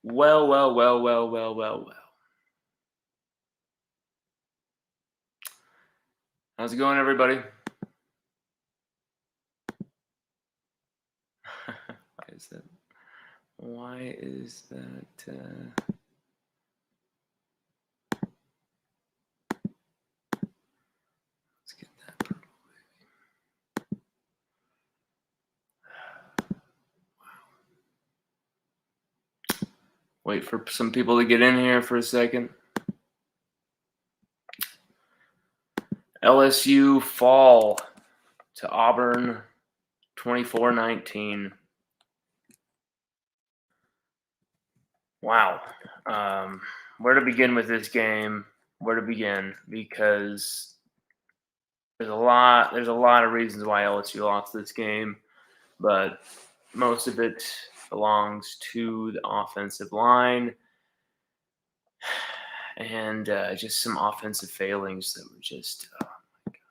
Well, well, well, well, well, well, well. How's it going, everybody? Why is that? Why is that? Let's get that purple baby. Wow. Wait for some people to get in here for a second. LSU fall to Auburn 24-19. Wow. Where to begin with this game? Where to begin? Because there's a lot of reasons why LSU lost this game, but most of it belongs to the offensive line and just some offensive failings that were just, oh my God,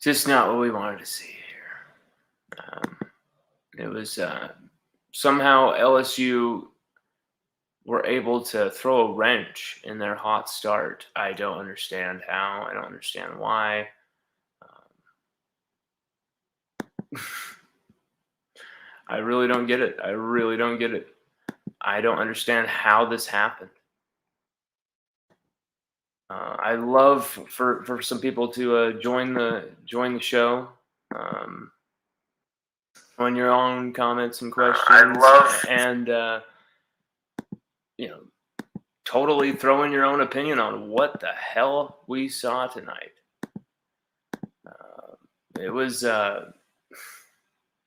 just not what we wanted to see here. It was somehow LSU were able to throw a wrench in their hot start. I don't understand how. I don't understand why. I really don't get it. I really don't get it. I don't understand how this happened. I love for some people to join the show. On your own comments and questions. I love and totally throw in your own opinion on what the hell we saw tonight. It was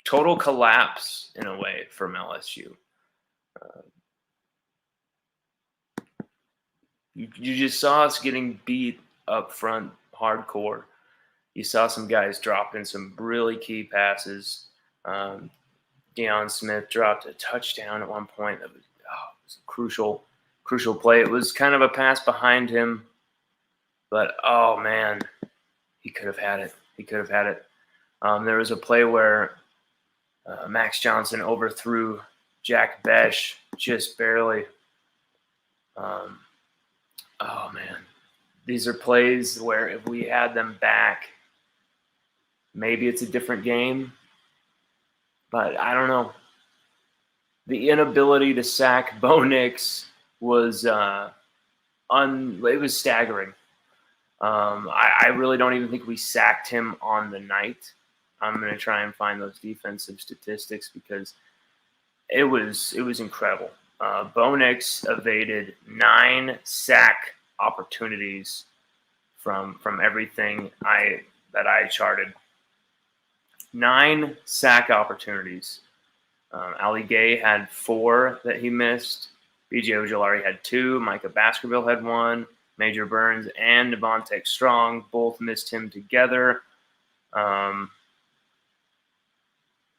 total collapse in a way from LSU. You just saw us getting beat up front hardcore. You saw some guys dropping some really key passes. Deion Smith dropped a touchdown at one point. It was a crucial play. It was kind of a pass behind him, but oh man, he could have had it. There was a play where Max Johnson overthrew Jack Besh just barely. Oh man, these are plays where if we had them back, maybe it's a different game. But I don't know. The inability to sack Bo Nix was it was staggering. I really don't even think we sacked him on the night. I'm going to try and find those defensive statistics because it was incredible. Bo Nix evaded 9 sack opportunities from everything that I charted. 9 sack opportunities. Ali Gay had 4 that he missed. B.J. Ojolari had 2. Micah Baskerville had 1. Major Burns and Devontae Strong both missed him together.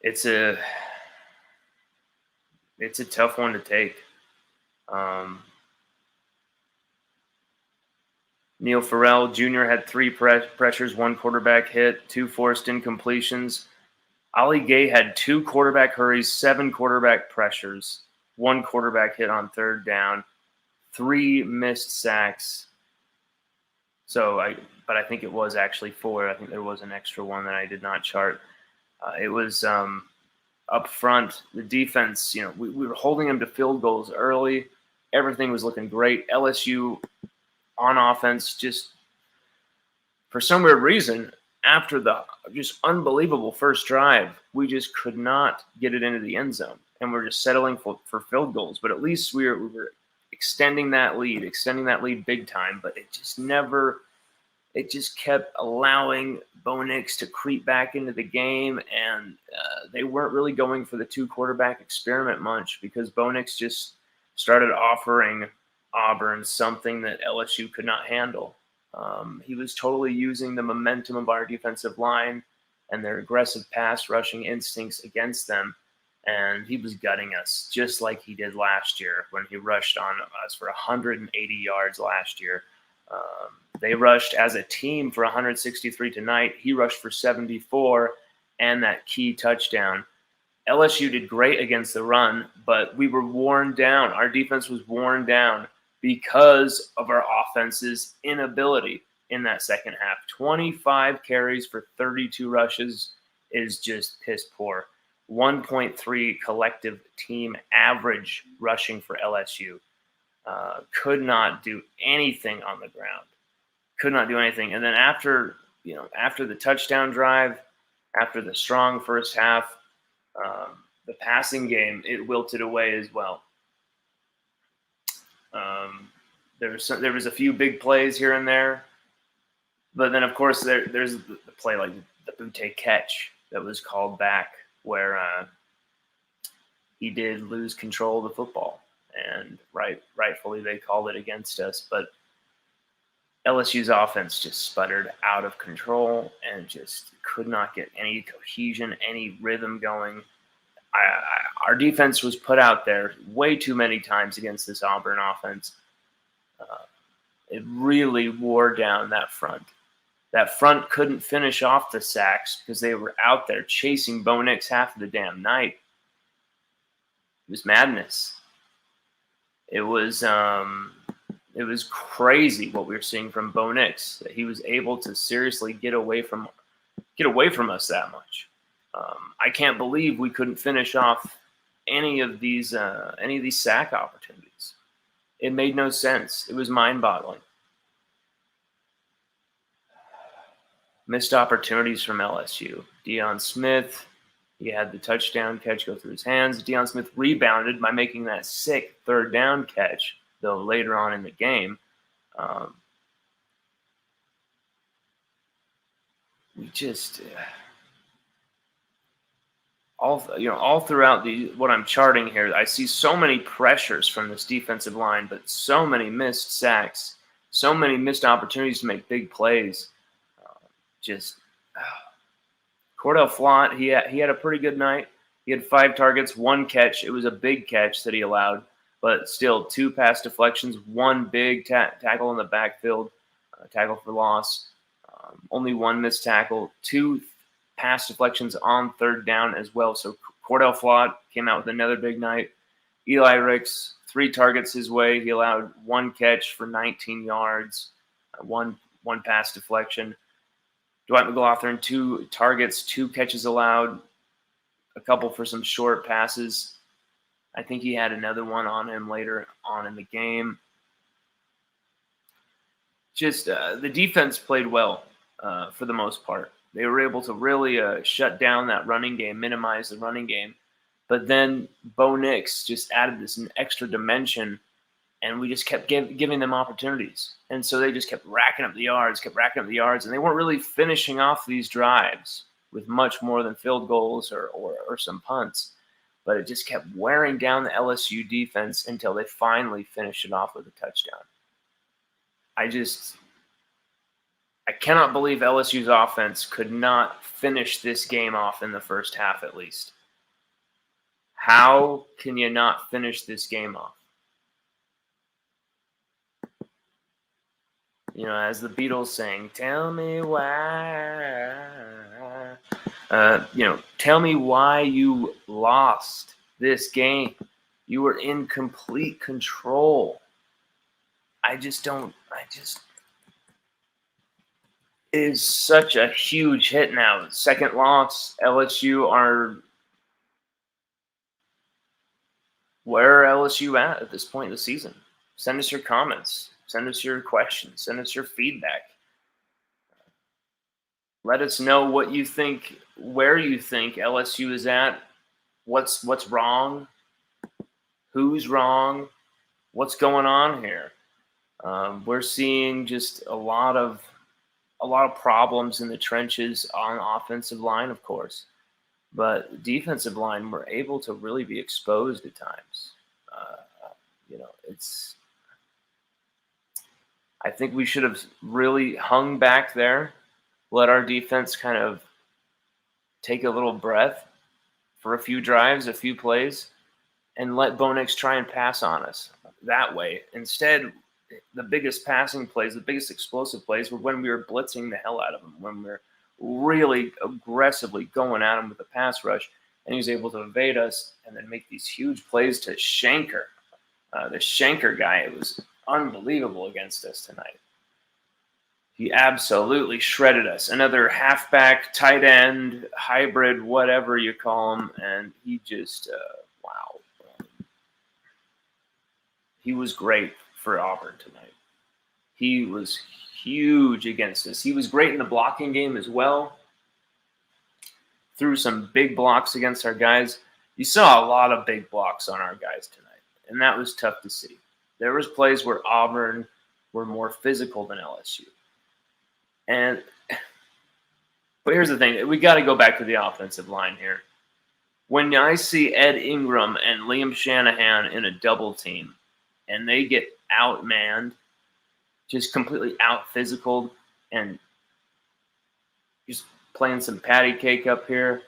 It's a tough one to take. Neil Farrell Jr. had 3 pressures, 1 quarterback hit, 2 forced incompletions. Ali Gay had 2 quarterback hurries, 7 quarterback pressures, 1 quarterback hit on 3rd down, 3 missed sacks. But I think it was actually 4. I think there was an extra one that I did not chart. It was up front, the defense, we were holding them to field goals early. Everything was looking great. LSU on offense, just for some weird reason, after the just unbelievable first drive, we just could not get it into the end zone. And we're just settling for field goals. But at least we were extending that lead big time. But it just kept allowing Bo Nix to creep back into the game. And they weren't really going for the 2 quarterback experiment much because Bo Nix just started offering Auburn something that LSU could not handle. He was totally using the momentum of our defensive line and their aggressive pass rushing instincts against them. And he was gutting us just like he did last year when he rushed on us for 180 yards last year. They rushed as a team for 163 tonight. He rushed for 74 and that key touchdown. LSU did great against the run, but we were worn down. Our defense was worn down because of our offense's inability in that second half. 25 carries for 32 rushes is just piss poor. 1.3 collective team average rushing for LSU. Could not do anything on the ground. Could not do anything. And then after the touchdown drive, after the strong first half, the passing game, it wilted away as well. There was a few big plays here and there, but then of course there's the play like the Butte catch that was called back where he did lose control of the football, and rightfully they called it against us. But LSU's offense just sputtered out of control and just could not get any cohesion, any rhythm going. Our defense was put out there way too many times against this Auburn offense. It really wore down that front. That front couldn't finish off the sacks because they were out there chasing Bo Nix half of the damn night. It was madness. It was crazy what we were seeing from Bo Nix, that he was able to seriously get away from us that much. I can't believe we couldn't finish off any of these sack opportunities. It made no sense. It was mind-boggling. Missed opportunities from LSU. Deion Smith, he had the touchdown catch go through his hands. Deion Smith rebounded by making that sick third down catch, though later on in the game. We just all throughout what I'm charting here, I see so many pressures from this defensive line, but so many missed sacks, so many missed opportunities to make big plays. Cordell Flott, he had a pretty good night. He had 5 targets, 1 catch. It was a big catch that he allowed, but still 2 pass deflections, 1 big tackle in the backfield, tackle for loss. Only 1 missed tackle, 2 pass deflections on third down as well. So Cordell Flott came out with another big night. Eli Ricks, 3 targets his way. He allowed 1 catch for 19 yards, one pass deflection. Dwight McLaughlin, 2 targets, 2 catches allowed, a couple for some short passes. I think he had another one on him later on in the game. Just the defense played well for the most part. They were able to really shut down that running game, minimize the running game. But then Bo Nix just added this an extra dimension, and we just kept giving them opportunities. And so they just kept racking up the yards, and they weren't really finishing off these drives with much more than field goals or some punts. But it just kept wearing down the LSU defense until they finally finished it off with a touchdown. I cannot believe LSU's offense could not finish this game off in the first half at least. How can you not finish this game off? As the Beatles sang, tell me why. Tell me why you lost this game. You were in complete control. It is such a huge hit now. Second loss. LSU are. Where are LSU at this point in the season? Send us your comments. Send us your questions. Send us your feedback. Let us know what you think, where you think LSU is at, what's wrong, who's wrong, what's going on here. We're seeing just a lot of problems in the trenches on offensive line, of course, but defensive line we're able to really be exposed at times. I think we should have really hung back there, let our defense kind of take a little breath for a few drives, a few plays, and let Bo Nix try and pass on us that way. Instead, the biggest passing plays, the biggest explosive plays were when we were blitzing the hell out of them, when we were really aggressively going at them with the pass rush. and he was able to evade us and then make these huge plays to Shanker. The Shanker guy, it was unbelievable against us tonight. He absolutely shredded us. Another halfback, tight end, hybrid, whatever you call him, and he just, wow. He was great for Auburn tonight. He was huge against us. He was great in the blocking game as well. Threw some big blocks against our guys. You saw a lot of big blocks on our guys tonight, and that was tough to see. There was plays where Auburn were more physical than LSU. But here's the thing. We got to go back to the offensive line here. When I see Ed Ingram and Liam Shanahan in a double team and they get outmanned, just completely out-physicaled and just playing some patty cake up here,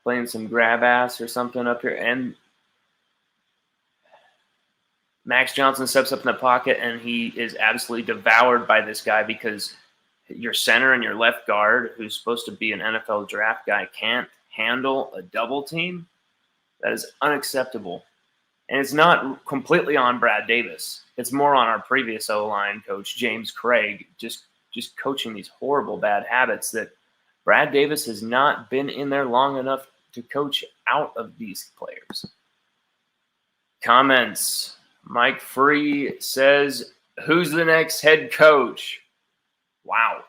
playing some grab ass or something up here, and Max Johnson steps up in the pocket and he is absolutely devoured by this guy because your center and your left guard, who's supposed to be an NFL draft guy, can't handle a double team. That is unacceptable. And it's not completely on Brad Davis. It's more on our previous O-line coach, James Craig, just coaching these horrible bad habits that Brad Davis has not been in there long enough to coach out of these players. Comments. Mike Free says, who's the next head coach? Wow.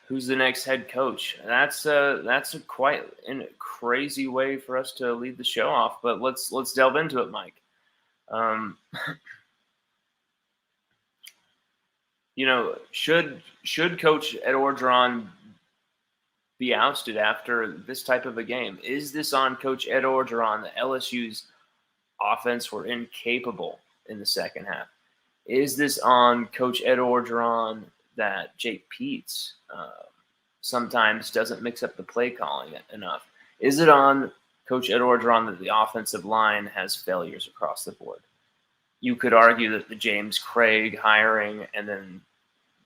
Who's the next head coach? That's a quite a crazy way for us to lead the show off, but let's delve into it, Mike. Should Coach Ed Orgeron be ousted after this type of a game? Is this on Coach Ed Orgeron that LSU's offense were incapable in the second half? Is this on Coach Ed Orgeron that Jake Peets sometimes doesn't mix up the play calling enough? Is it on Coach Ed Orgeron that the offensive line has failures across the board? You could argue that the James Craig hiring and then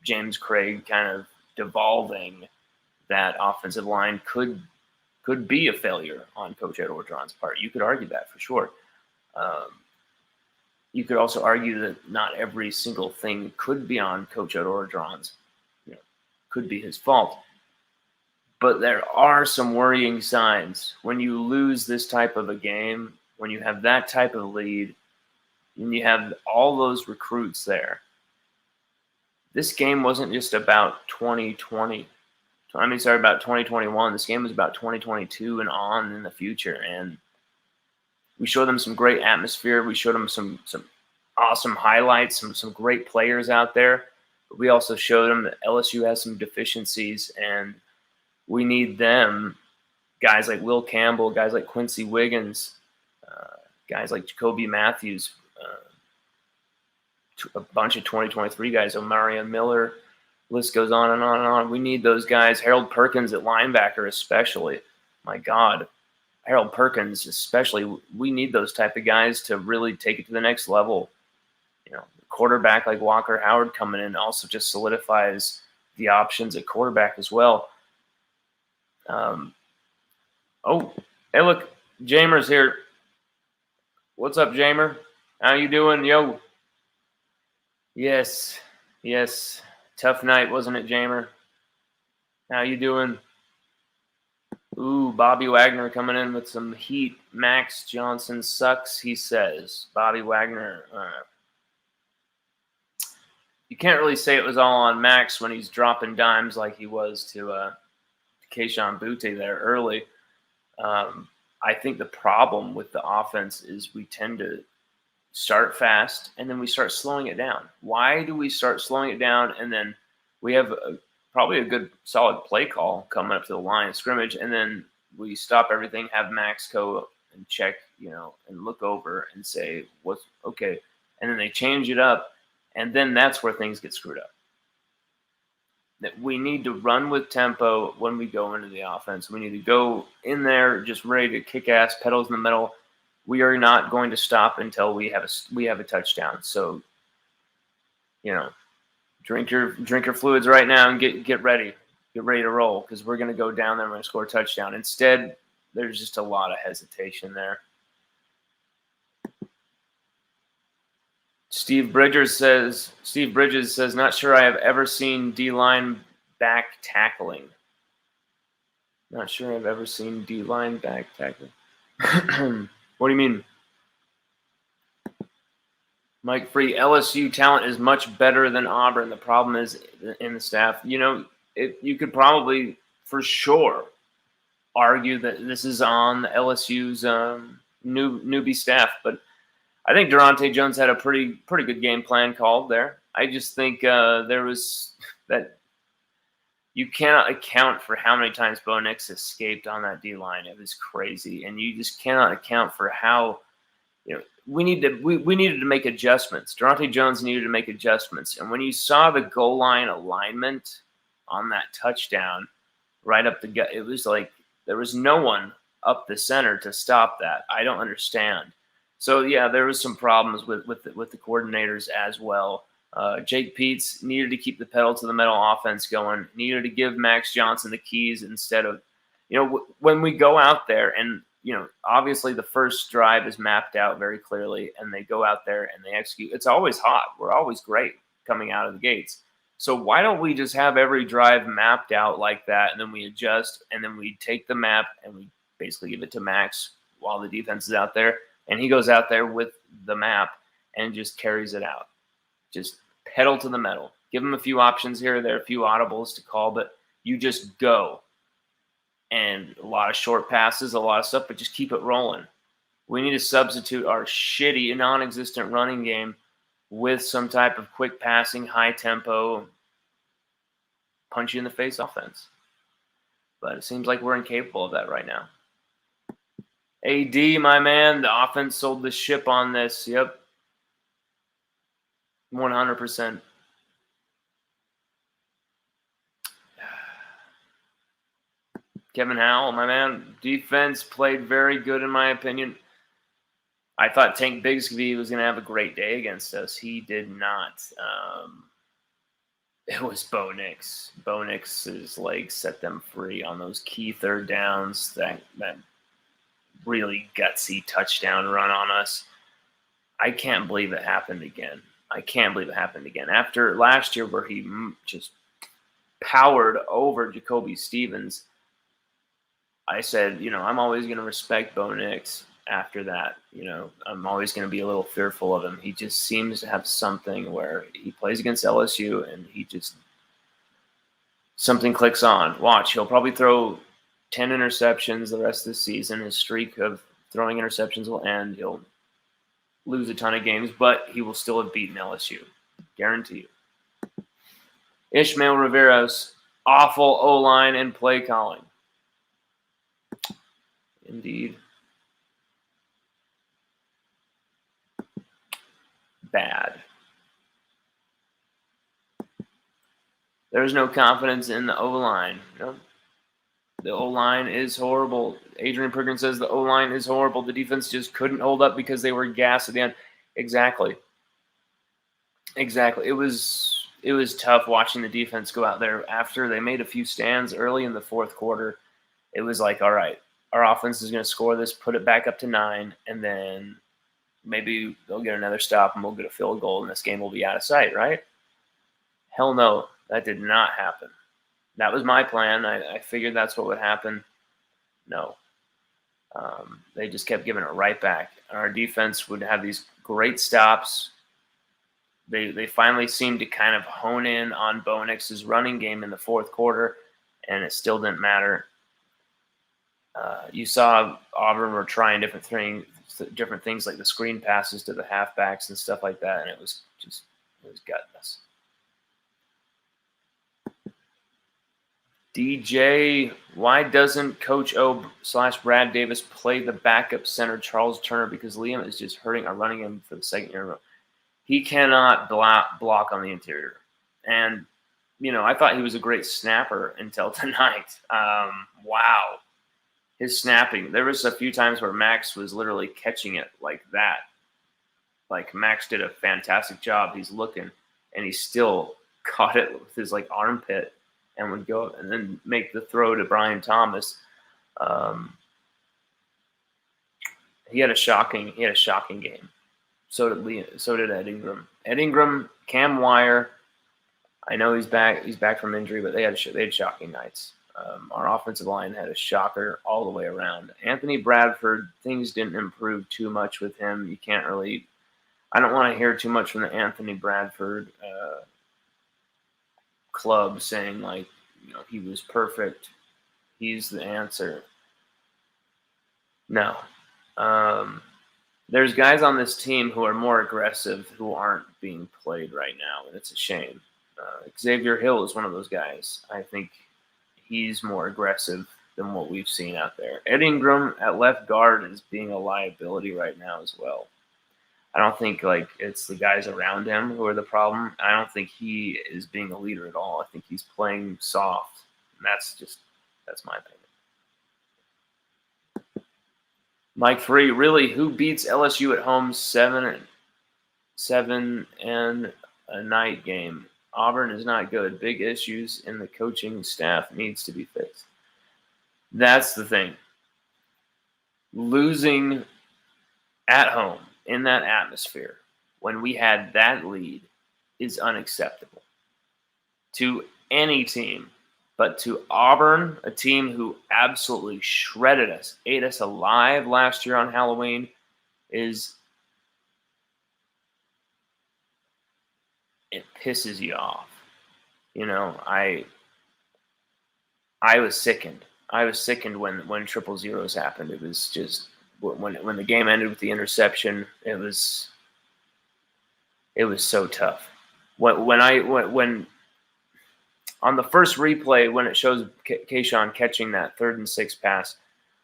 James Craig kind of devolving that offensive line could be a failure on Coach Ed Orgeron's part. You could argue that for sure. You could also argue that not every single thing could be on Coach Ed Orgeron's, could be his fault. But there are some worrying signs when you lose this type of a game, when you have that type of lead, and you have all those recruits there. This game wasn't just about 2020. About 2021. This game was about 2022 and on in the future. And we showed them some great atmosphere. We showed them some awesome highlights, some great players out there. But we also showed them that LSU has some deficiencies, and we need them, guys like Will Campbell, guys like Quincy Wiggins, guys like Jacoby Matthews, a bunch of 2023 guys, Omarion Miller, list goes on and on and on. We need those guys. Harold Perkins at linebacker especially. My God. Harold Perkins especially. We need those type of guys to really take it to the next level. Quarterback like Walker Howard coming in also just solidifies the options at quarterback as well. Hey, look, Jamer's here. What's up, Jamer? How you doing, yo? Yes. Tough night, wasn't it, Jamer? How you doing? Ooh, Bobby Wagner coming in with some heat. Max Johnson sucks, he says. Bobby Wagner. You can't really say it was all on Max when he's dropping dimes like he was to Keishawn Butte there early. I think the problem with the offense is we tend to start fast and then we start slowing it down. Why do we start slowing it down and then we have probably a good solid play call coming up to the line of scrimmage, and then we stop everything, have Max go and check, and look over and say, what's okay. And then they change it up, and then that's where things get screwed up. That we need to run with tempo when we go into the offense. We need to go in there just ready to kick ass, pedals in the metal. We are not going to stop until we have a touchdown. So, drink your fluids right now and get ready. Get ready to roll, because we're going to go down there and we're going to score a touchdown. Instead, there's just a lot of hesitation there. Steve Bridges says, not sure I have ever seen D-line back tackling. Not sure I've ever seen D-line back tackling. What do you mean? Mike Free, LSU talent is much better than Auburn. The problem is in the staff. You could probably, for sure, argue that this is on LSU's newbie staff, but I think Durante Jones had a pretty good game plan called there. I just think there was that you cannot account for how many times Bo Nix escaped on that D-line. It was crazy, and you just cannot account for how we needed to make adjustments. Durante Jones needed to make adjustments, and when you saw the goal line alignment on that touchdown right up the gut, it was like there was no one up the center to stop that. I don't understand. So yeah, there was some problems with the coordinators as well. Jake Peets needed to keep the pedal to the metal offense going. Needed to give Max Johnson the keys instead of, when we go out there and obviously the first drive is mapped out very clearly, and they go out there and they execute. It's always hot. We're always great coming out of the gates. So why don't we just have every drive mapped out like that, and then we adjust, and then we take the map and we basically give it to Max while the defense is out there, and he goes out there with the map and just carries it out. Just pedal to the metal. Give him a few options here or there, a few audibles to call, but you just go. And a lot of short passes, a lot of stuff, but just keep it rolling. We need to substitute our shitty, non-existent running game with some type of quick passing, high tempo, punch you in the face offense. But it seems like we're incapable of that right now. AD, my man, the offense sold the ship on this. Yep. 100%. Kevin Howell, my man, defense played very good in my opinion. I thought Tank Bigsby was going to have a great day against us. He did not. It was Bo Nix. Bo Nix's legs set them free on those key third downs. That really gutsy touchdown run on us. I can't believe it happened again. After last year where he just powered over Jacoby Stevens, I said, I'm always going to respect Bo Nix after that. I'm always going to be a little fearful of him. He just seems to have something where he plays against LSU and something clicks on. Watch, he'll probably throw 10 interceptions the rest of the season. His streak of throwing interceptions will end. He'll lose a ton of games, but he will still have beaten LSU. Guarantee you. Ishmael Rivera's awful O-line and play calling. Indeed. Bad. There's no confidence in the O-line. The O-line is horrible. Adrian Priggen says the O-line is horrible. The defense just couldn't hold up because they were gassed at the end. Exactly. It was tough watching the defense go out there after they made a few stands early in the fourth quarter. It was like, all right, our offense is going to score this, put it back up to 9, and then maybe they'll get another stop and we'll get a field goal and this game will be out of sight, right? Hell no, that did not happen. That was my plan. I figured that's what would happen. No. They just kept giving it right back. Our defense would have these great stops. They finally seemed to kind of hone in on Bo Nix's running game in the fourth quarter, and it still didn't matter. You saw Auburn were trying different things like the screen passes to the halfbacks and stuff like that, and it was gutless. DJ, why doesn't Coach O/Brad Davis play the backup center Charles Turner? Because Liam is just hurting our running game for the second year in a row. He cannot block on the interior. And, I thought he was a great snapper until tonight. Wow. His snapping. There was a few times where Max was literally catching it like that. Like Max did a fantastic job. He's looking, and he still caught it with his armpit and would go and then make the throw to Brian Thomas. He had a shocking game. So did Ed Ingram. Ed Ingram, Cam Wire. I know he's back. He's back from injury, but they had shocking nights. Our offensive line had a shocker all the way around. Anthony Bradford, things didn't improve too much with him. You can't really. I don't want to hear too much from the Anthony Bradford club saying like, he was perfect. He's the answer. No. There's guys on this team who are more aggressive who aren't being played right now, and it's a shame. Xavier Hill is one of those guys. I think he's more aggressive than what we've seen out there. Ed Ingram at left guard is being a liability right now as well. I don't think like it's the guys around him who are the problem. I don't think he is being a leader at all. I think he's playing soft, and that's my opinion. Mike Free, really, who beats LSU at home 7 and a night game? Auburn is not good. Big issues in the coaching staff needs to be fixed. That's the thing. Losing at home in that atmosphere when we had that lead is unacceptable to any team. But to Auburn, a team who absolutely shredded us, ate us alive last year on Halloween, it pisses you off. I was sickened. I was sickened when triple zeros happened. It was just when the game ended with the interception. It was so tough. When on the first replay, when it shows Kayshawn catching that 3rd and 6 pass,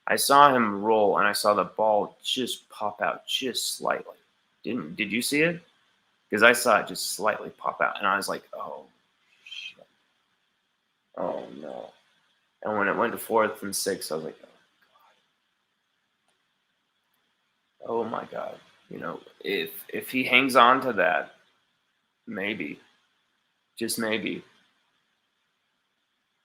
I saw him roll and I saw the ball just pop out just slightly. Did you see it? Because I saw it just slightly pop out, and I was like, "Oh shit! Oh no!" And when it went to 4th and 6, I was like, "Oh my god!" If he hangs on to that, maybe, just maybe.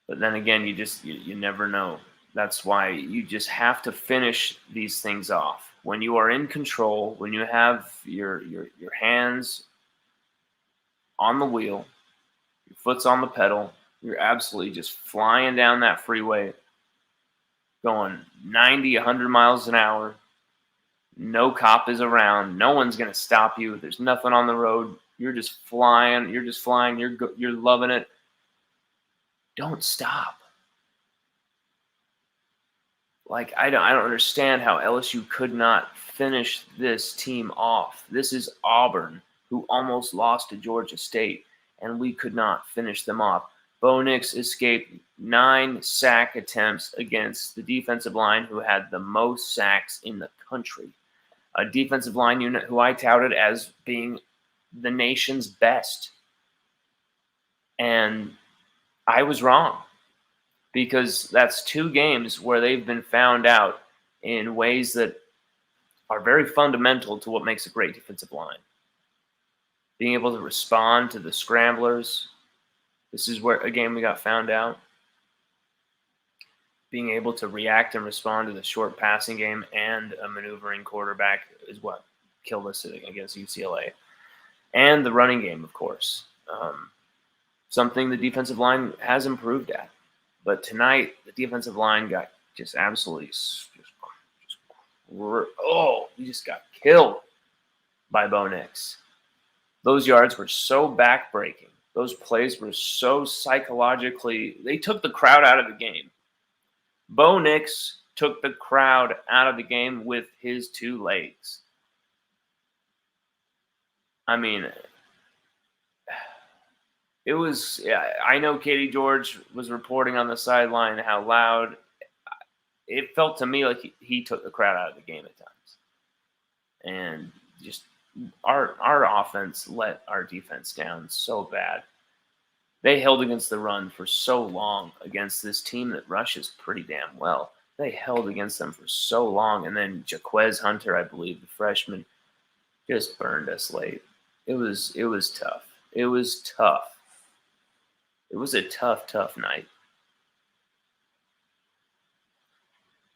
But then again, you never know. That's why you just have to finish these things off. When you are in control, when you have your hands on the wheel, your foot's on the pedal, you're absolutely just flying down that freeway, going 90, 100 miles an hour. No cop is around. No one's going to stop you. There's nothing on the road. You're just flying. You're loving it. Don't stop. Like, I don't understand how LSU could not finish this team off. This is Auburn, who almost lost to Georgia State, and we could not finish them off. Bo Nix escaped 9 sack attempts against the defensive line, who had the most sacks in the country. A defensive line unit who I touted as being the nation's best. And I was wrong. Because that's 2 games where they've been found out in ways that are very fundamental to what makes a great defensive line. Being able to respond to the scramblers. This is where, again, we got found out. Being able to react and respond to the short passing game and a maneuvering quarterback is what killed us against UCLA. And the running game, of course. Something the defensive line has improved at. But tonight, the defensive line got just absolutely we just got killed by Bo Nix. Those yards were so backbreaking. Those plays were so psychologically, they took the crowd out of the game. Bo Nix took the crowd out of the game with his 2 legs. I mean, it was, I know Katie George was reporting on the sideline how loud. It felt to me like he took the crowd out of the game at times. And just our offense let our defense down so bad. They held against the run for so long against this team that rushes pretty damn well. They held against them for so long. And then Jaquez Hunter, I believe, the freshman, just burned us late. It was tough. It was tough. It was a tough night.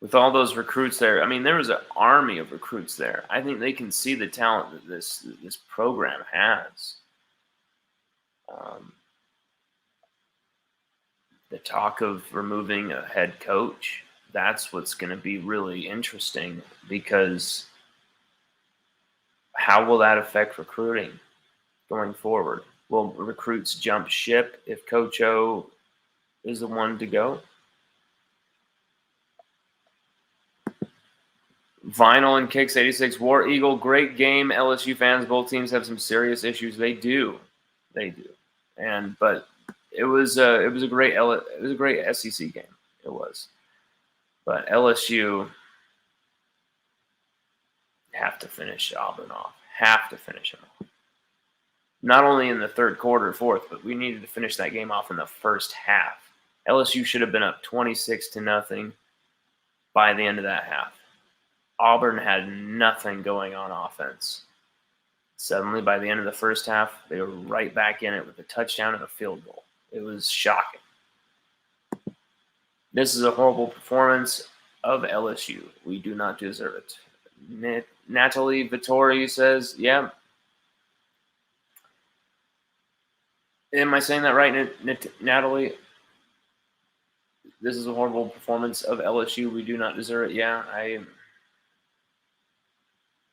with all those recruits there. I mean, there was an army of recruits there. I think they can see the talent that this program has. The talk of removing a head coach, that's what's going to be really interesting, because how will that affect recruiting going forward? Will recruits jump ship if Coach O is the one to go? Vinyl and Kicks 86, War Eagle, great game. LSU fans, both teams have some serious issues. They do, but it was a great SEC game. It was, but LSU have to finish Auburn off. Have to finish them off. Not only in the third quarter, fourth, but we needed to finish that game off in the first half. LSU should have been up 26-0 by the end of that half. Auburn had nothing going on offense. Suddenly, by the end of the first half, they were right back in it with a touchdown and a field goal. It was shocking. This is a horrible performance of LSU. We do not deserve it. Natalie Vittori says, yeah. Am I saying that right, Natalie? This is a horrible performance of LSU. We do not deserve it. Yeah,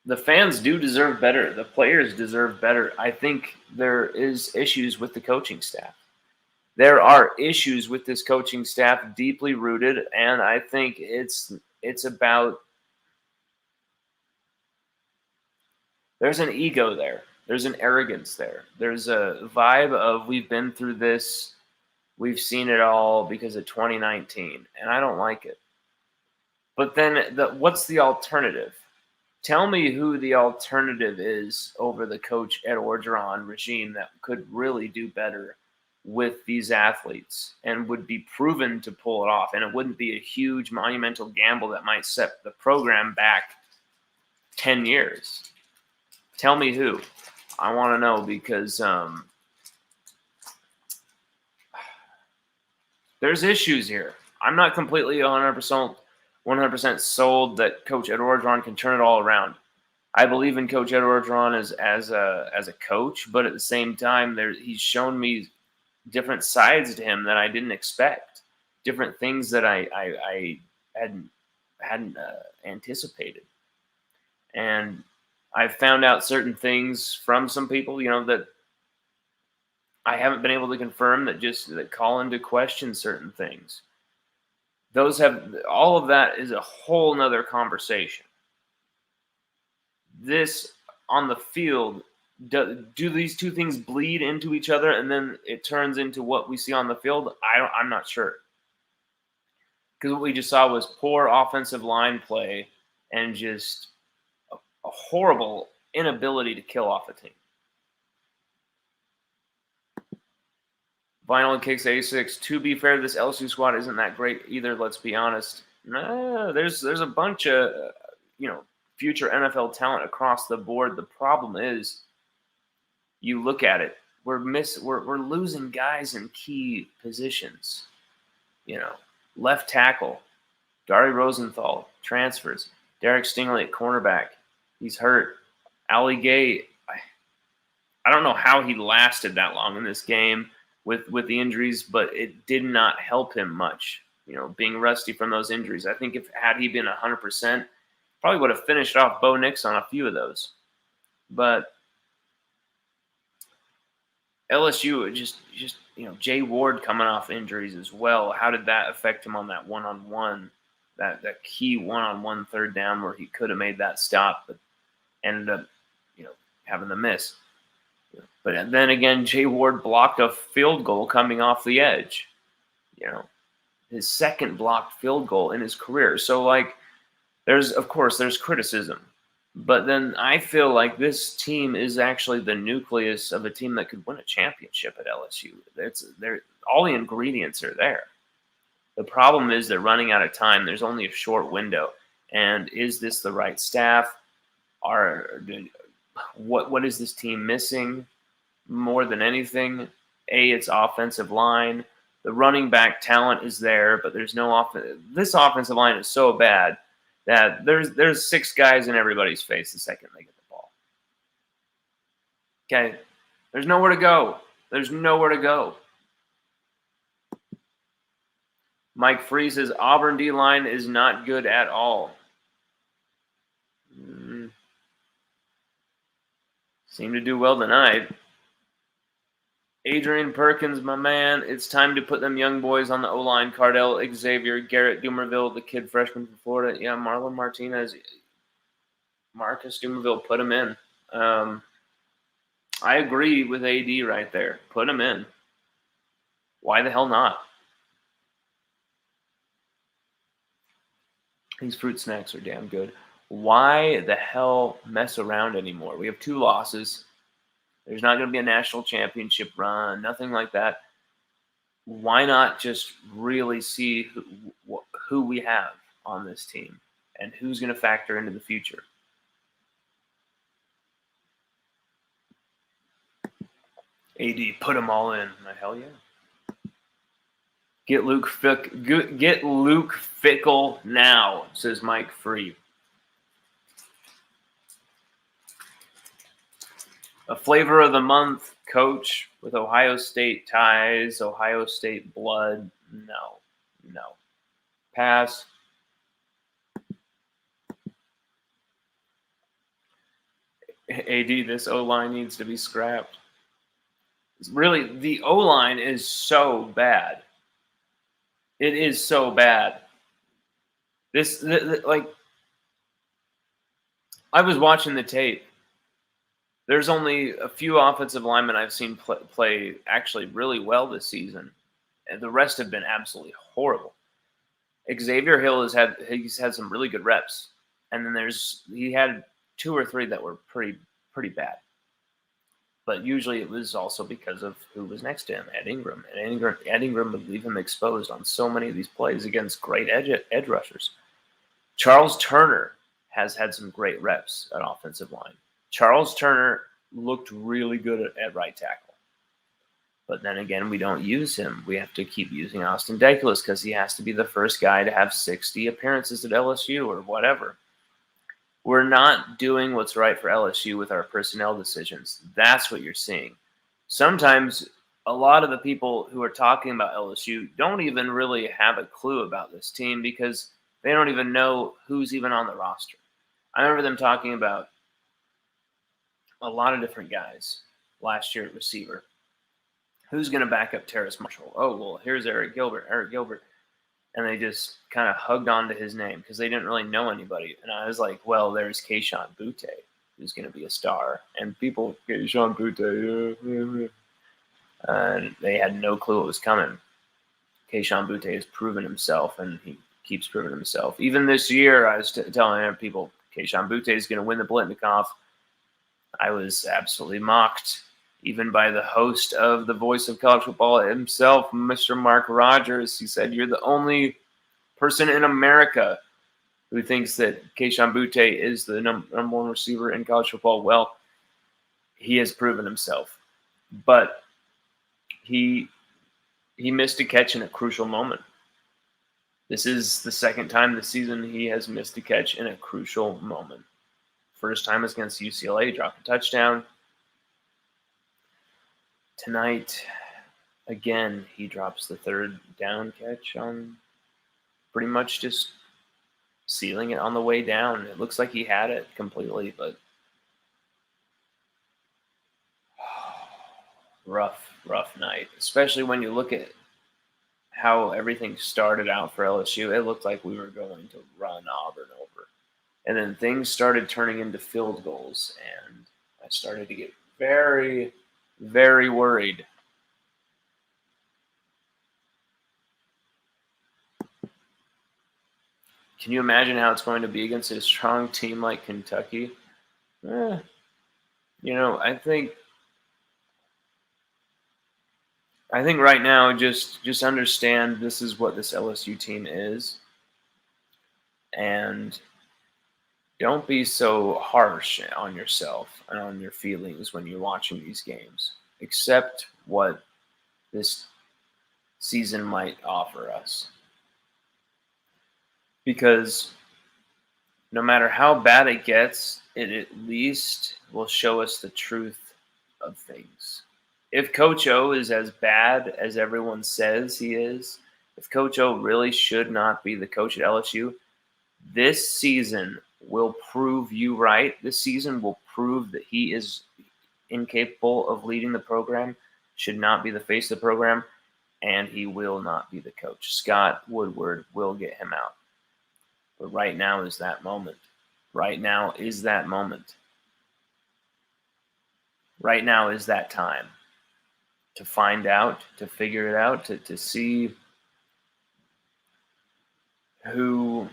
the fans do deserve better. The players deserve better. I think there is issues with the coaching staff. There are issues with this coaching staff, deeply rooted, and I think it's about, there's an ego there. There's an arrogance there. There's a vibe of, we've been through this, we've seen it all because of 2019, and I don't like it. But then what's the alternative? Tell me who the alternative is over the Coach Ed Orgeron regime that could really do better with these athletes and would be proven to pull it off. And it wouldn't be a huge monumental gamble that might set the program back 10 years. Tell me who. I want to know, because there's issues here. I'm not completely 100% sold that Coach Ed Orgeron can turn it all around. I believe in Coach Ed Orgeron as a coach, but at the same time, he's shown me different sides to him that I didn't expect, different things that I hadn't anticipated, and I've found out certain things from some people, that I haven't been able to confirm, that call into question certain things. All of that is a whole nother conversation. This on the field, do these two things bleed into each other and then it turns into what we see on the field? I'm not sure. Because what we just saw was poor offensive line play and just a horrible inability to kill off a team. Vinyl and Kicks 86. To be fair, this LSU squad isn't that great either. Let's be honest. There's a bunch of future NFL talent across the board. The problem is, you look at it, we're losing guys in key positions. Left tackle, Dari Rosenthal transfers. Derek Stingley at cornerback, he's hurt. Ali Gay, I don't know how he lasted that long in this game with the injuries, but it did not help him much, being rusty from those injuries. I think had he been 100%, probably would have finished off Bo Nix on a few of those. But LSU, just Jay Ward coming off injuries as well. How did that affect him on that one-on-one, that key one-on-one third down where he could have made that stop, but ended up, having the miss. But then again, Jay Ward blocked a field goal coming off the edge. His second blocked field goal in his career. So, there's criticism. But then I feel like this team is actually the nucleus of a team that could win a championship at LSU. All the ingredients are there. The problem is they're running out of time. There's only a short window. And is this the right staff? What is this team missing more than anything? It's offensive line. The running back talent is there, but there's no offense. This offensive line is so bad that there's 6 guys in everybody's face the second they get the ball. Okay, there's nowhere to go. There's nowhere to go. Mike Free says Auburn D-line is not good at all. Seem to do well tonight. Adrian Perkins, my man, it's time to put them young boys on the O-line. Cardell, Xavier, Garrett Dumerville, the kid freshman from Florida. Yeah, Marlon Martinez, Marcus Dumerville, put him in. I agree with AD right there. Put him in. Why the hell not? These fruit snacks are damn good. Why the hell mess around anymore? We have 2 losses. There's not going to be a national championship run, nothing like that. Why not just really see who we have on this team and who's going to factor into the future? AD, put them all in. Hell yeah. Get Luke Fickle now, says Mike Free. A flavor of the month, coach with Ohio State ties, Ohio State blood. No. Pass. AD, this O-line needs to be scrapped. Really, the O-line is so bad. It is so bad. Like, I was watching the tape. There's only a few offensive linemen I've seen play actually really well this season, and the rest have been absolutely horrible. Xavier Hill has had some really good reps, and then he had 2 or 3 that were pretty bad. But usually it was also because of who was next to him, Ed Ingram. And Ed Ingram would leave him exposed on so many of these plays against great edge rushers. Charles Turner has had some great reps at offensive line. Charles Turner looked really good at right tackle. But then again, we don't use him. We have to keep using Austin Deculus because he has to be the first guy to have 60 appearances at LSU or whatever. We're not doing what's right for LSU with our personnel decisions. That's what you're seeing. Sometimes a lot of the people who are talking about LSU don't even really have a clue about this team because they don't even know who's even on the roster. I remember them talking about a lot of different guys last year at receiver. Who's going to back up Terrace Marshall? Oh, well, here's Eric Gilbert. And they just kind of hugged on to his name because they didn't really know anybody. And I was like, well, there's Kayshon Boutte, who's going to be a star. And people, Kayshon Boutte, and they had no clue what was coming. Kayshon Boutte has proven himself, and he keeps proving himself. Even this year, I was telling people, Kayshon Boutte is going to win the Blitnikoff. I was absolutely mocked, even by the host of the Voice of College Football himself, Mr. Mark Rogers. He said, you're the only person in America who thinks that Kayshon Boutte is the number 1 receiver in college football. Well, he has proven himself. But he missed a catch in a crucial moment. This is the second time this season he has missed a catch in a crucial moment. First time was against UCLA, dropped a touchdown. Tonight, again, he drops the 3rd down catch on pretty much just sealing it on the way down. It looks like he had it completely, but rough night, especially when you look at how everything started out for LSU. It looked like we were going to run Auburn over. And then things started turning into field goals, and I started to get very, very worried. Can you imagine how it's going to be against a strong team like Kentucky? I think right now just understand this is what this LSU team is, and don't be so harsh on yourself and on your feelings when you're watching these games. Accept what this season might offer us. Because no matter how bad it gets, it at least will show us the truth of things. If Coach O is as bad as everyone says he is, if Coach O really should not be the coach at LSU, this season will prove you right. This season will prove that he is incapable of leading the program, should not be the face of the program, and he will not be the coach. Scott Woodward will get him out. But right now is that moment. Right now is that moment. Right now is that time to find out, to figure it out, to see who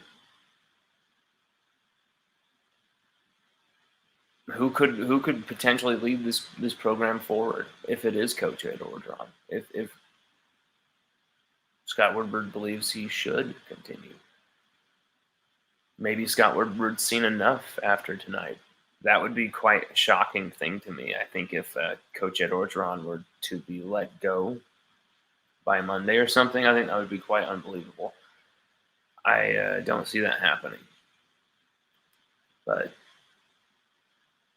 could potentially lead this program forward if it is Coach Ed Orgeron. If Scott Woodward believes he should continue. Maybe Scott Woodward's seen enough after tonight. That would be quite a shocking thing to me. I think if Coach Ed Orgeron were to be let go by Monday or something, I think that would be quite unbelievable. I don't see that happening. But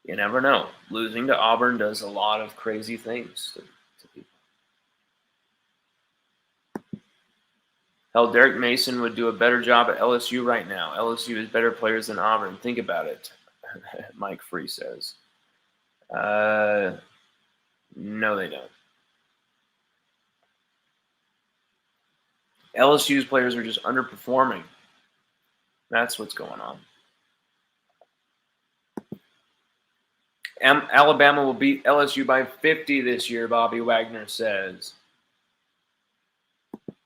you never know. Losing to Auburn does a lot of crazy things to people. Hell, Derek Mason would do a better job at LSU right now. LSU has better players than Auburn. Think about it, Mike Free says. No, they don't. LSU's players are just underperforming. That's what's going on. Alabama will beat LSU by 50 this year, Bobby Wagner says.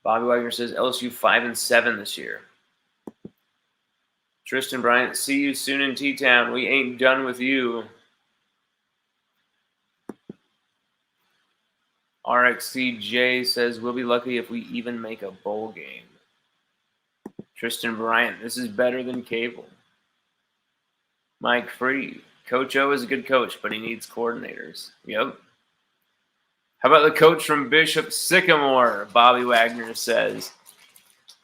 Bobby Wagner says LSU 5-7 this year. Tristan Bryant, see you soon in T-Town. We ain't done with you. RXCJ says we'll be lucky if we even make a bowl game. Tristan Bryant, this is better than cable. Mike Free, Coach O is a good coach, but he needs coordinators. Yep. How about the coach from Bishop Sycamore? Bobby Wagner says.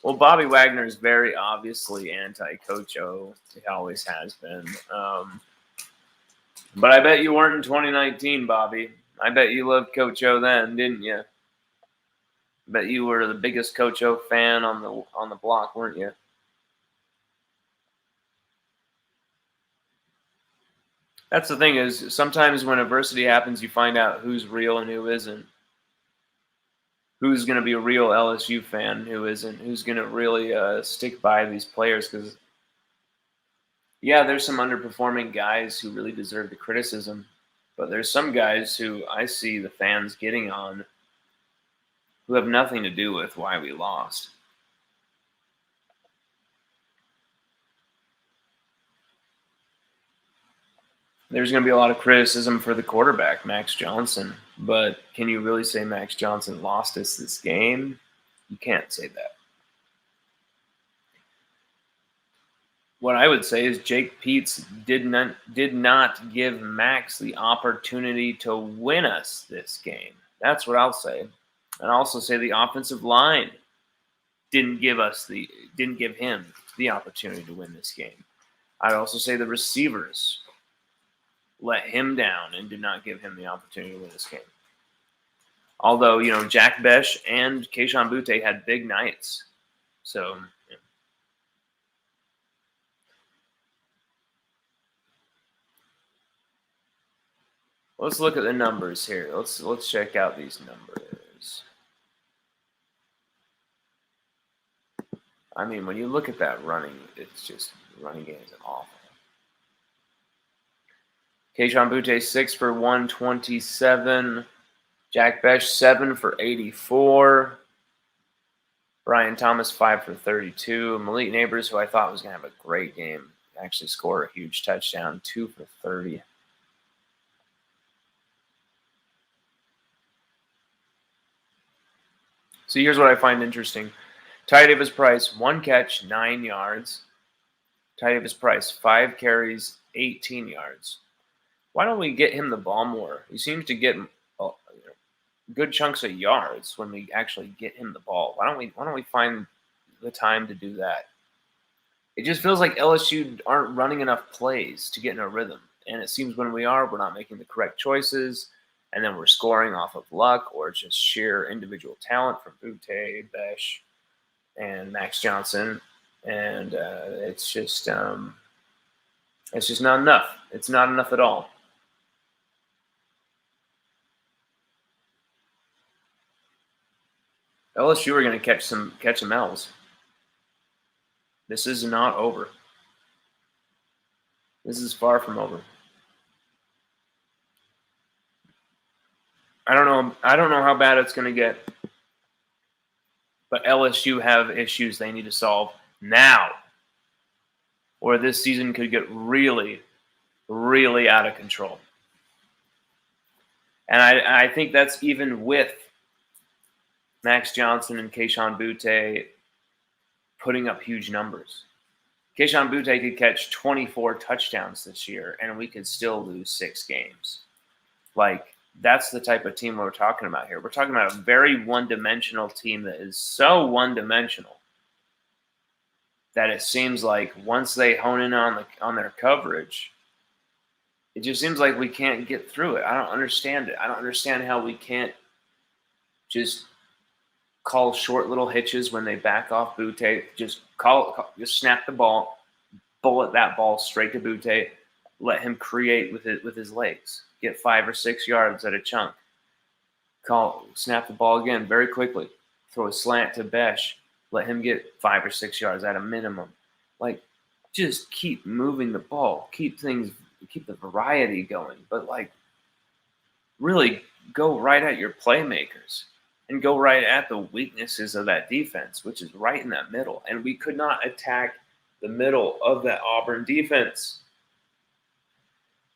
Well, Bobby Wagner is very obviously anti-Coach O. He always has been. But I bet you weren't in 2019, Bobby. I bet you loved Coach O then, didn't you? I bet you were the biggest Coach O fan on the block, weren't you? That's the thing is sometimes when adversity happens, you find out who's real and who isn't. Who's going to be a real LSU fan, who isn't. Who's going to really stick by these players because, yeah, there's some underperforming guys who really deserve the criticism. But there's some guys who I see the fans getting on who have nothing to do with why we lost. There's going to be a lot of criticism for the quarterback, Max Johnson. But can you really say Max Johnson lost us this game? You can't say that. What I would say is Jake Peets did not give Max the opportunity to win us this game. That's what I'll say. And I'll also say the offensive line didn't give him the opportunity to win this game. I'd also say the receivers let him down and did not give him the opportunity to win this game. Although, Jack Besh and Keyshawn Butte had big nights. So, yeah. Let's look at the numbers here. Let's check out these numbers. I mean, when you look at that running, it's just running game is awful. Keyshawn Butte 6 for 127. Jack Besh 7 for 84. Brian Thomas 5 for 32. Malik Neighbors, who I thought was going to have a great game, actually scored a huge touchdown, 2 for 30. So here's what I find interesting. Ty Davis Price, 1 catch, 9 yards. Ty Davis Price, 5 carries, 18 yards. Why don't we get him the ball more? He seems to get good chunks of yards when we actually get him the ball. Why don't we find the time to do that? It just feels like LSU aren't running enough plays to get in a rhythm. And it seems when we are, we're not making the correct choices. And then we're scoring off of luck or just sheer individual talent from Butte, Besh, and Max Johnson. And it's just not enough. It's not enough at all. LSU are going to catch some L's. This is not over. This is far from over. I don't know how bad it's going to get. But LSU have issues they need to solve now, or this season could get really, really out of control. And I think that's even with Max Johnson and Kayshon Boutte putting up huge numbers. Kayshon Boutte could catch 24 touchdowns this year, and we could still lose 6 games. Like, that's the type of team we're talking about here. We're talking about a very one-dimensional team that is so one-dimensional that it seems like once they hone in on their coverage, it just seems like we can't get through it. I don't understand it. I don't understand how we can't just call short little hitches when they back off Boutte. Just snap the ball, bullet that ball straight to Boutte, let him create with his legs. Get 5 or 6 yards at a chunk. Snap the ball again very quickly. Throw a slant to Besh. Let him get 5 or 6 yards at a minimum. Like, just keep moving the ball. Keep the variety going. But, like, really go right at your playmakers and go right at the weaknesses of that defense, which is right in that middle. And we could not attack the middle of that Auburn defense.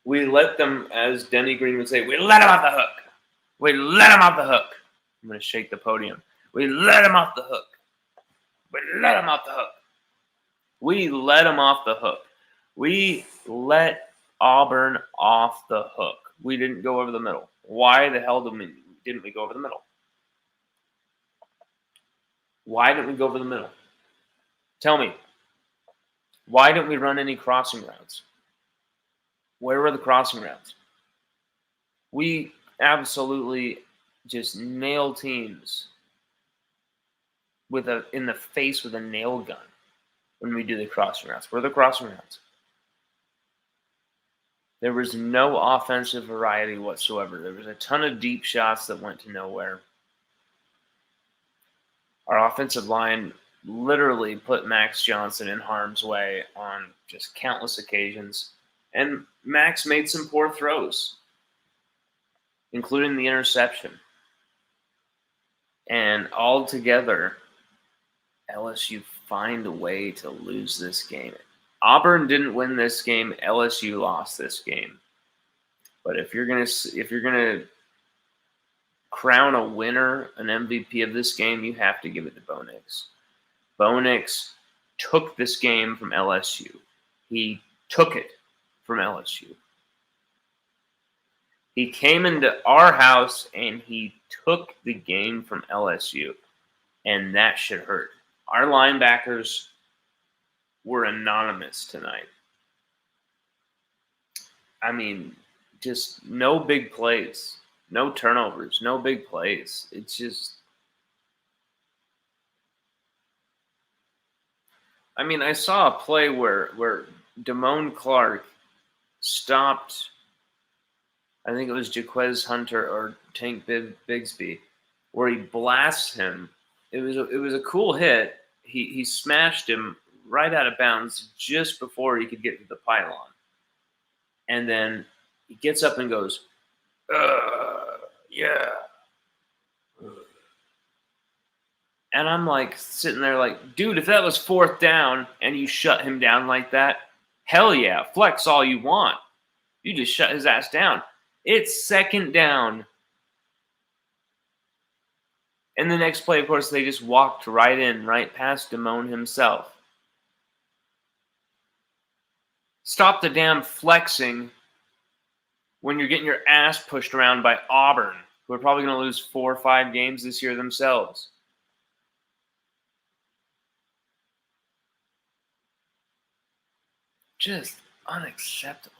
We let them, as Denny Green would say, we let them off the hook. We let them off the hook. I'm going to shake the podium. We let them off the hook. We let them off the hook. We let them off the hook. We let Auburn off the hook. We didn't go over the middle. Why the hell didn't we go over the middle? Why didn't we go over the middle? Tell me. Why didn't we run any crossing routes? Where were the crossing routes? We absolutely just nail teams in the face with a nail gun when we do the crossing routes. Where are the crossing routes? There was no offensive variety whatsoever. There was a ton of deep shots that went to nowhere. Our offensive line literally put Max Johnson in harm's way on just countless occasions. And Max made some poor throws, including the interception. And altogether, LSU find a way to lose this game. Auburn didn't win this game. LSU lost this game. But if you're gonna crown a winner, an MVP of this game, you have to give it to Bo Nix. Bo Nix took this game from LSU. He took it from LSU. He came into our house and he took the game from LSU, and that should hurt. Our linebackers were anonymous tonight. I mean, just no big plays, no turnovers, no big plays. It's just, I mean, I saw a play where Damone Clark stopped, I think it was Jaquez Hunter or Tank Bigsby, where he blasts him. It was a cool hit. He smashed him right out of bounds just before he could get to the pylon. And then he gets up and goes, yeah. And I'm like sitting there like, dude, if that was 4th down and you shut him down like that, hell yeah, flex all you want. You just shut his ass down. It's 2nd down. And the next play, of course, they just walked right past Damone himself. Stop the damn flexing when you're getting your ass pushed around by Auburn. who are probably going to lose 4 or 5 games this year themselves. Just unacceptable.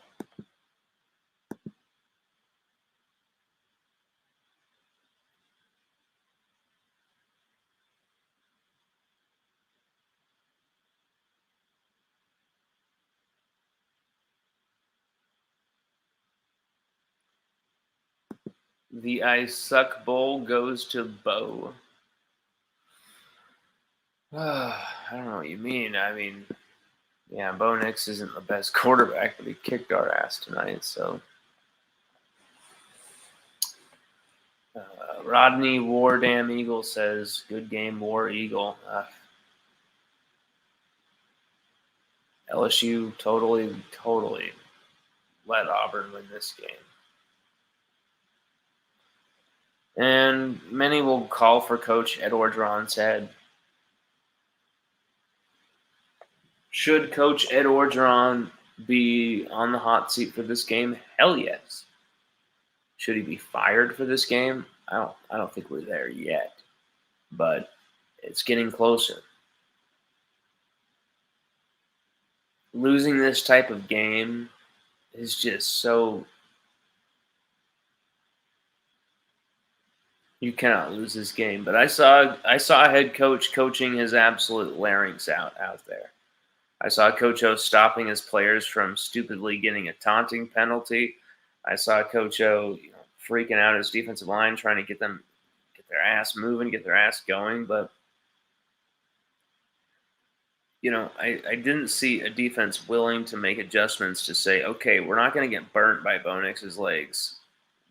The I Suck Bowl goes to Bo. I don't know what you mean. I mean, yeah, Bo Nix isn't the best quarterback, but he kicked our ass tonight. So, Rodney Wardam Eagle says, "Good game, War Eagle." LSU totally let Auburn win this game. And many will call for Coach Ed Orgeron's head. Should Coach Ed Orgeron be on the hot seat for this game? Hell yes. Should he be fired for this game? I don't think we're there yet, but it's getting closer. Losing this type of game is just so. You cannot lose this game. But I saw a head coach coaching his absolute larynx out there. I saw Coach O stopping his players from stupidly getting a taunting penalty. I saw Coach O, freaking out his defensive line, trying to get their ass moving, get their ass going. But I didn't see a defense willing to make adjustments to say, okay, we're not going to get burnt by Bo Nix's legs.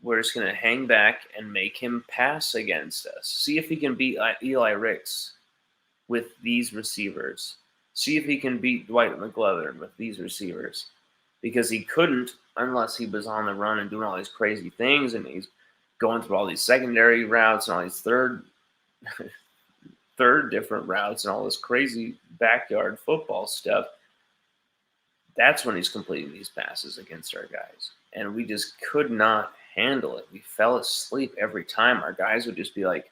We're just going to hang back and make him pass against us. See if he can beat Eli Ricks with these receivers. See if he can beat Dwight McGlothern with these receivers. Because he couldn't unless he was on the run and doing all these crazy things, and he's going through all these secondary routes and all these third different routes and all this crazy backyard football stuff. That's when he's completing these passes against our guys. And we just could not handle it. We fell asleep every time. Our guys would just be like,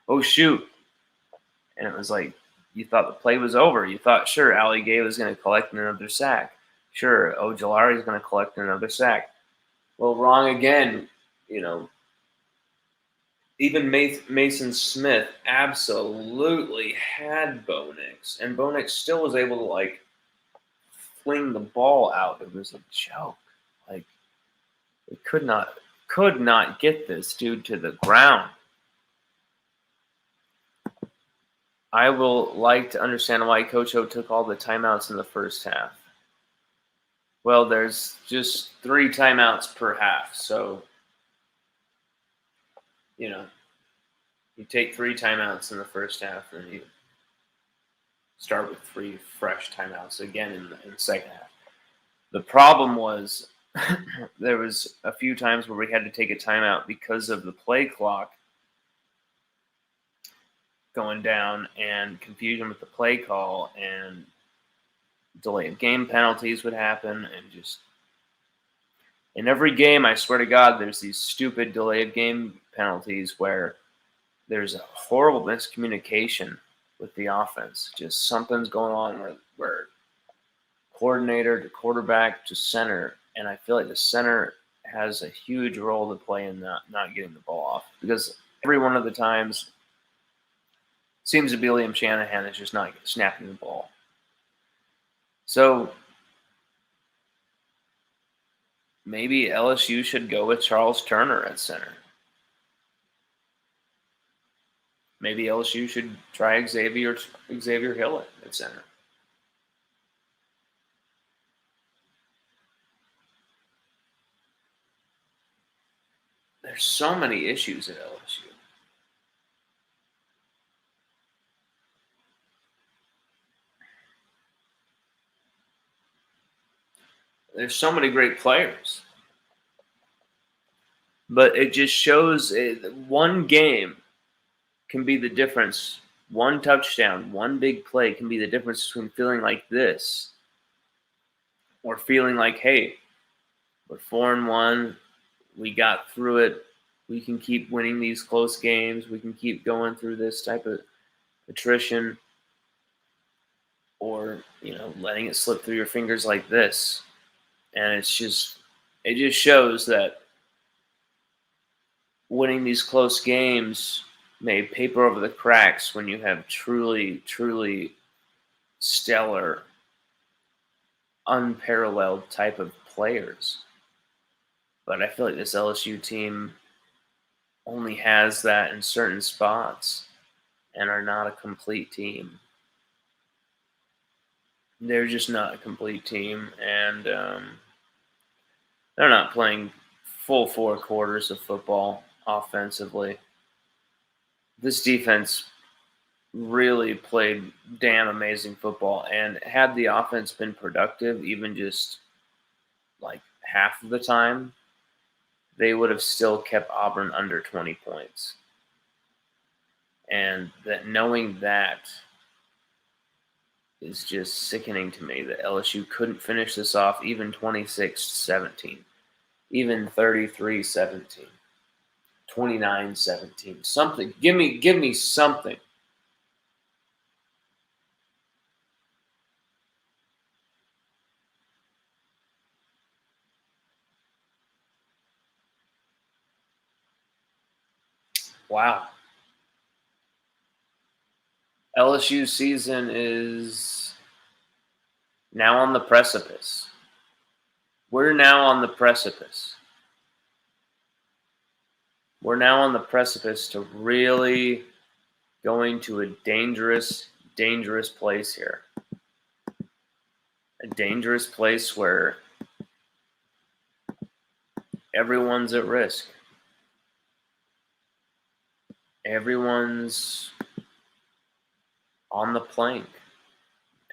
oh, shoot. And it was like, you thought the play was over. You thought, sure, Ali Gay was going to collect another sack. Sure, Ojulari is going to collect another sack. Well, wrong again. Even Mason Smith absolutely had Bo Nix. And Bo Nix still was able to, fling the ball out. It was a joke. We could not get this dude to the ground. I will like to understand why Coach O took all the timeouts in the first half. Well, there's just 3 timeouts per half. So, you take 3 timeouts in the first half, and you start with 3 fresh timeouts again in the second half. The problem was there was a few times where we had to take a timeout because of the play clock going down and confusion with the play call, and delay of game penalties would happen, and just in every game, I swear to God, there's these stupid delay of game penalties where there's a horrible miscommunication with the offense. Just something's going on where coordinator to quarterback to center, and I feel like the center has a huge role to play in not getting the ball off, because every one of the times seems to be Liam Shanahan is just not snapping the ball. So maybe LSU should go with Charles Turner at center. Maybe LSU should try Xavier Hill at center. There's so many issues at LSU. There's so many great players. But it just shows one game can be the difference. One touchdown, one big play can be the difference between feeling like this or feeling like, hey, we're 4-1, we got through it, We can keep winning these close games. We can keep going through this type of attrition, or letting it slip through your fingers like this. And it just shows that winning these close games may paper over the cracks when you have truly, truly stellar, unparalleled type of players. But I feel like this LSU team only has that in certain spots and are not a complete team. They're just not a complete team, and they're not playing full 4 quarters of football offensively. This defense really played damn amazing football, and had the offense been productive, even just like half of the time, they would have still kept Auburn under 20 points. And knowing that is just sickening to me, that LSU couldn't finish this off even 26-17, even 33-17, 29-17. Something. Give me something. Wow. LSU's season is now on the precipice. We're now on the precipice. We're now on the precipice to really going to a dangerous, dangerous place here. A dangerous place where everyone's at risk. Everyone's on the plank.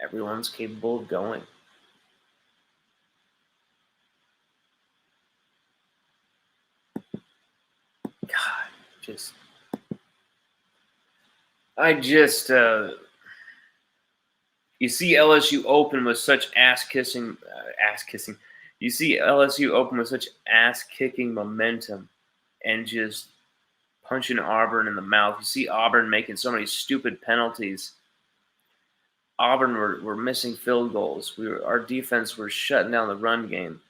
Everyone's capable of going. God, you see LSU open with such ass-kissing. You see LSU open with such ass-kicking momentum and just punching Auburn in the mouth. You see Auburn making so many stupid penalties. Auburn were missing field goals. Our defense was shutting down the run game.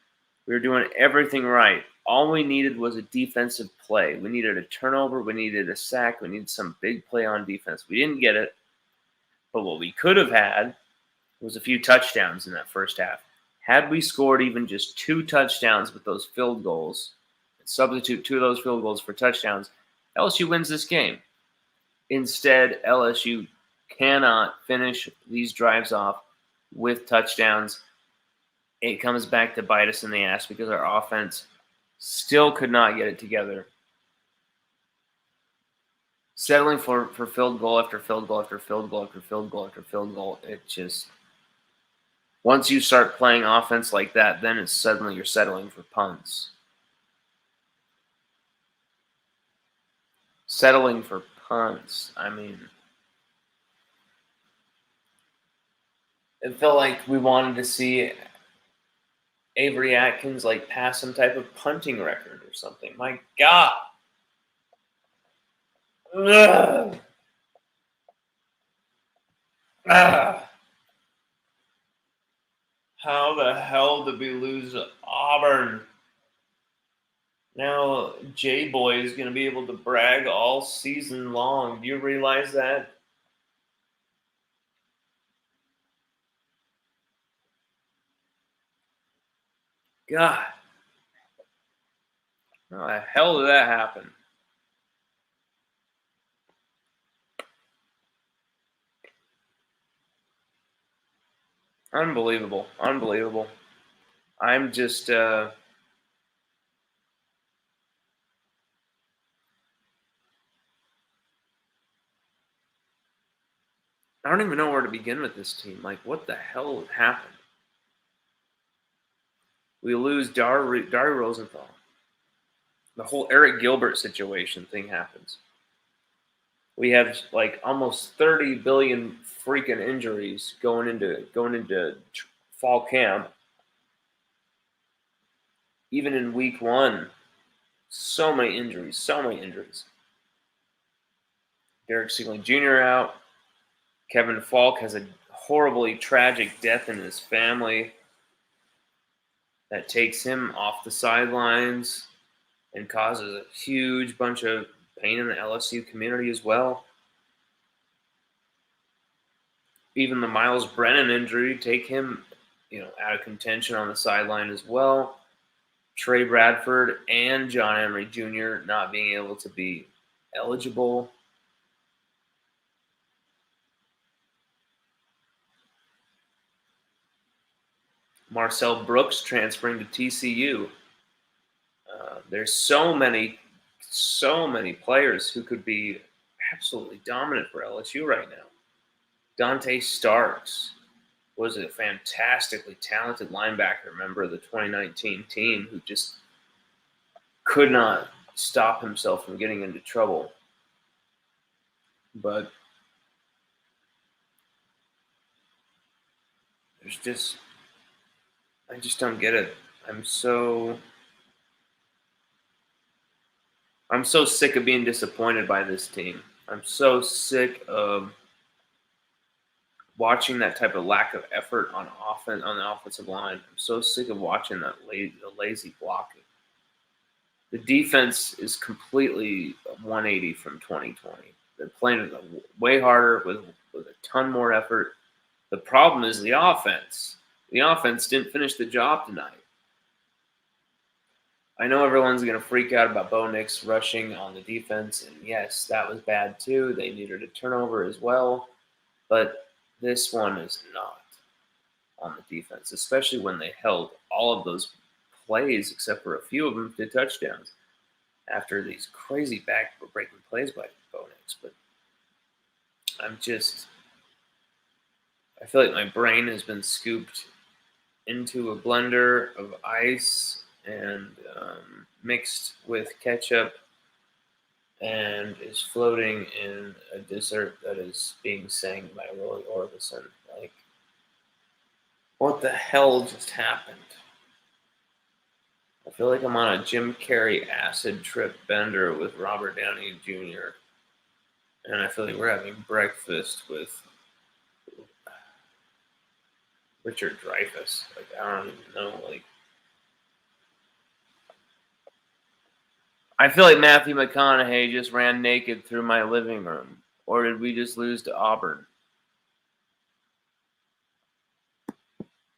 We were doing everything right. All we needed was a defensive play. We needed a turnover. We needed a sack. We needed some big play on defense. We didn't get it. But what we could have had was a few touchdowns in that first half. Had we scored even just 2 touchdowns with those field goals, and substitute 2 of those field goals for touchdowns, LSU wins this game. Instead, LSU cannot finish these drives off with touchdowns. It comes back to bite us in the ass because our offense still could not get it together. Settling for field goal after field goal after field goal after field goal after field goal. It just, once you start playing offense like that, then it's suddenly you're settling for punts. Settling for punts. I mean, it felt like we wanted to see Avery Atkins pass some type of punting record or something. My God. Ugh. Ugh. How the hell did we lose Auburn? Now J-Boy is going to be able to brag all season long. Do you realize that? God. How the hell did that happen? Unbelievable. Unbelievable. I'm just I don't even know where to begin with this team. What the hell happened? We lose Dari Rosenthal. The whole Eric Gilbert situation thing happens. We have almost 30 billion freaking injuries going into fall camp. Even in week 1, So many injuries, so many injuries. Derek Stingley Jr. out. Kevin Falk has a horribly tragic death in his family that takes him off the sidelines and causes a huge bunch of pain in the LSU community as well. Even the Miles Brennan injury take him, out of contention on the sideline as well. Trey Bradford and John Emery Jr. not being able to be eligible. Marcel Brooks transferring to TCU. There's so many players who could be absolutely dominant for LSU right now. Dante Starks was a fantastically talented linebacker member of the 2019 team who just could not stop himself from getting into trouble. But I just don't get it. I'm so sick of being disappointed by this team. I'm so sick of watching that type of lack of effort on the offensive line. I'm so sick of watching the lazy blocking. The defense is completely 180 from 2020. They're playing way harder with a ton more effort. The problem is the offense. The offense didn't finish the job tonight. I know everyone's going to freak out about Bo Nix rushing on the defense, and yes, that was bad too. They needed a turnover as well, but this one is not on the defense, especially when they held all of those plays, except for a few of them, to touchdowns after these crazy back-breaking plays by Bo Nix. But I feel like my brain has been scooped into a blender of ice and mixed with ketchup and is floating in a dessert that is being sang by Willie Orbison. Like, what the hell just happened? I feel like I'm on a Jim Carrey acid trip bender with Robert Downey Jr. And I feel like we're having breakfast with Richard Dreyfuss. Like, I don't even know. Like, I feel like Matthew McConaughey just ran naked through my living room. Or did we just lose to Auburn?